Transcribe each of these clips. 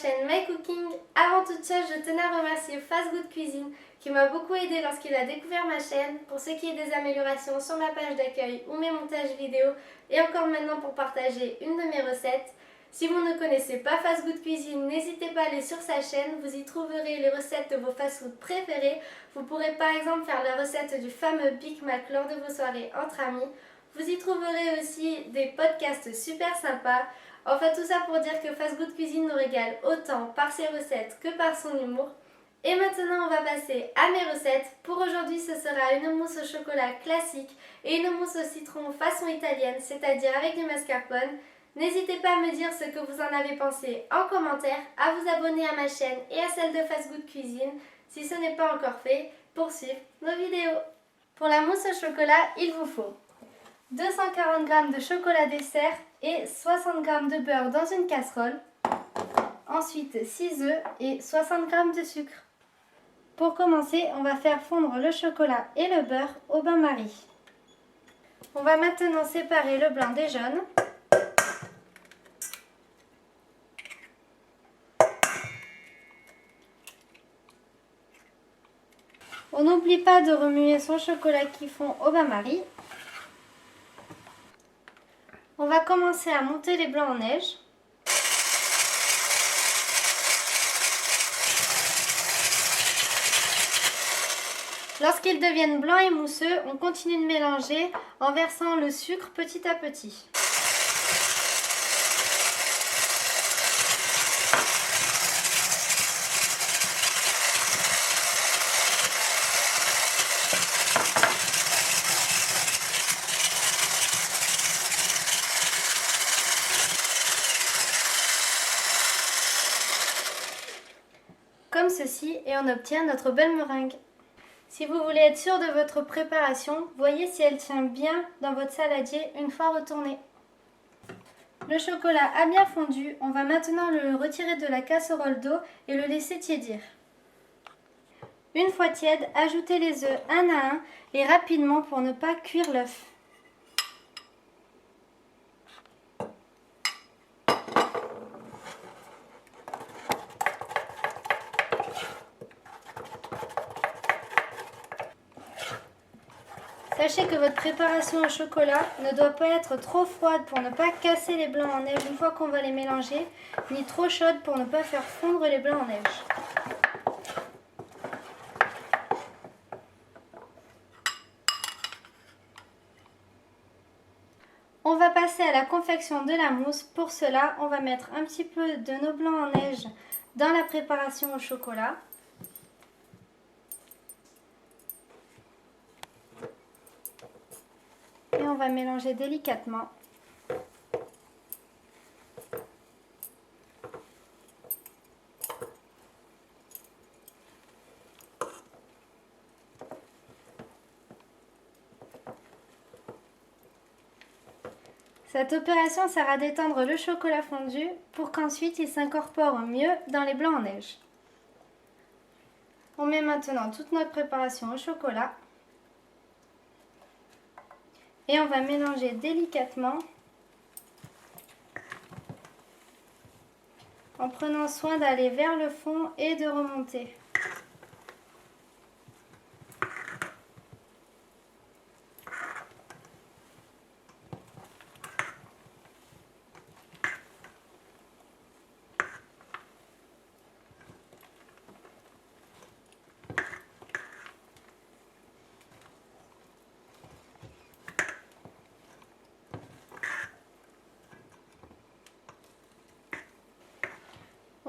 chaîne My Cooking. Avant toute chose, je tenais à remercier Fast Good Cuisine qui m'a beaucoup aidé lorsqu'il a découvert ma chaîne pour ce qui est des améliorations sur ma page d'accueil ou mes montages vidéo et encore maintenant pour partager une de mes recettes. Si vous ne connaissez pas Fast Good Cuisine, n'hésitez pas à aller sur sa chaîne, vous y trouverez les recettes de vos fast-food préférés. Vous pourrez par exemple faire la recette du fameux Big Mac lors de vos soirées entre amis. Vous y trouverez aussi des podcasts super sympas. Enfin tout ça pour dire que Fast Good Cuisine nous régale autant par ses recettes que par son humour. Et maintenant on va passer à mes recettes. Pour aujourd'hui ce sera une mousse au chocolat classique et une mousse au citron façon italienne, c'est-à-dire avec du mascarpone. N'hésitez pas à me dire ce que vous en avez pensé en commentaire, à vous abonner à ma chaîne et à celle de Fast Good Cuisine si ce n'est pas encore fait pour suivre nos vidéos. Pour la mousse au chocolat, il vous faut 240 g de chocolat dessert et 60 g de beurre dans une casserole. Ensuite 6 œufs et 60 g de sucre. Pour commencer, on va faire fondre le chocolat et le beurre au bain-marie. On va maintenant séparer le blanc des jaunes. On n'oublie pas de remuer son chocolat qui fond au bain-marie. On va commencer à monter les blancs en neige. Lorsqu'ils deviennent blancs et mousseux, on continue de mélanger en versant le sucre petit à petit. Comme ceci, et on obtient notre belle meringue. Si vous voulez être sûr de votre préparation, voyez si elle tient bien dans votre saladier une fois retourné. Le chocolat a bien fondu, on va maintenant le retirer de la casserole d'eau et le laisser tiédir. Une fois tiède, ajoutez les œufs un à un et rapidement pour ne pas cuire l'œuf. Sachez que votre préparation au chocolat ne doit pas être trop froide pour ne pas casser les blancs en neige une fois qu'on va les mélanger, ni trop chaude pour ne pas faire fondre les blancs en neige. On va passer à la confection de la mousse. Pour cela, on va mettre un petit peu de nos blancs en neige dans la préparation au chocolat. Et on va mélanger délicatement. Cette opération sert à détendre le chocolat fondu pour qu'ensuite il s'incorpore mieux dans les blancs en neige. On met maintenant toute notre préparation au chocolat. Et on va mélanger délicatement en prenant soin d'aller vers le fond et de remonter.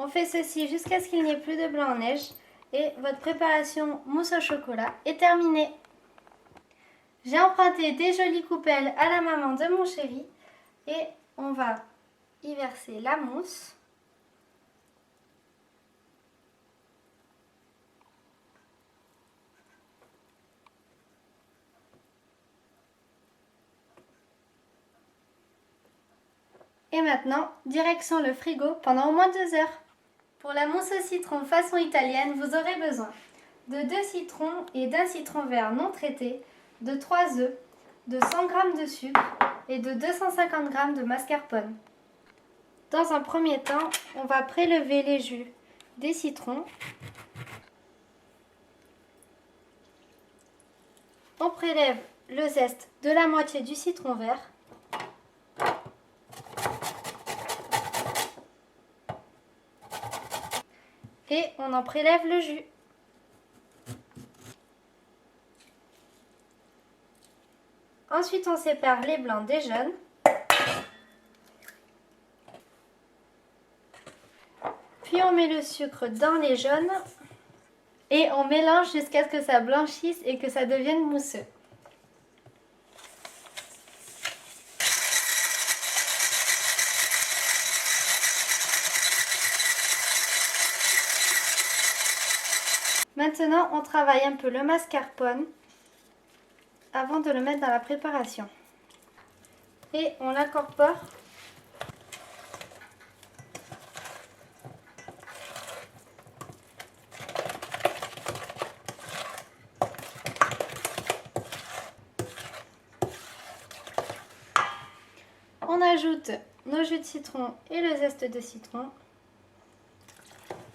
On fait ceci jusqu'à ce qu'il n'y ait plus de blanc en neige et votre préparation mousse au chocolat est terminée. J'ai emprunté des jolies coupelles à la maman de mon chéri et on va y verser la mousse. Et maintenant, direction le frigo pendant au moins 2 heures. Pour la mousse au citron façon italienne, vous aurez besoin de 2 citrons et d'un citron vert non traité, de 3 œufs, de 100 g de sucre et de 250 g de mascarpone. Dans un premier temps, on va prélever les jus des citrons. On prélève le zeste de la moitié du citron vert. Et on en prélève le jus. Ensuite, on sépare les blancs des jaunes. Puis on met le sucre dans les jaunes et on mélange jusqu'à ce que ça blanchisse et que ça devienne mousseux. Maintenant, on travaille un peu le mascarpone avant de le mettre dans la préparation. Et on l'incorpore. On ajoute nos jus de citron et le zeste de citron.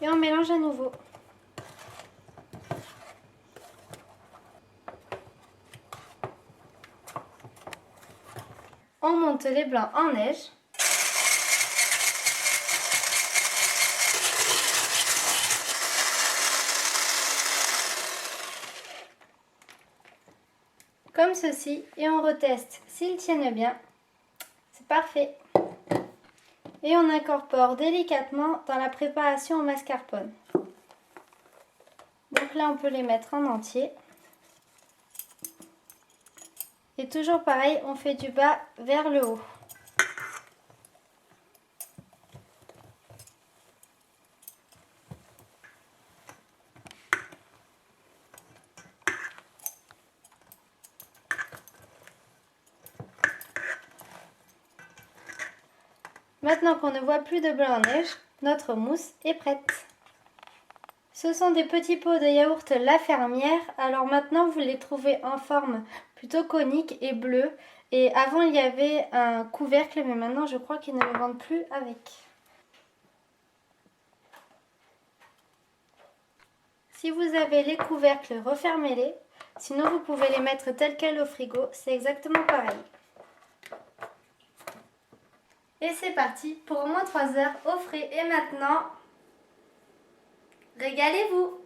Et on mélange à nouveau. On monte les blancs en neige. Comme ceci, et on reteste s'ils tiennent bien. C'est parfait. Et on incorpore délicatement dans la préparation au mascarpone. Donc là, on peut les mettre en entier. Et toujours pareil, on fait du bas vers le haut. Maintenant qu'on ne voit plus de blanc en neige, notre mousse est prête. Ce sont des petits pots de yaourt La Fermière. Alors maintenant, vous les trouvez en forme plutôt conique et bleue. Et avant, il y avait un couvercle, mais maintenant, je crois qu'ils ne le vendent plus avec. Si vous avez les couvercles, refermez-les. Sinon, vous pouvez les mettre tels quels au frigo. C'est exactement pareil. Et c'est parti pour au moins 3 heures au frais. Et maintenant, régalez-vous!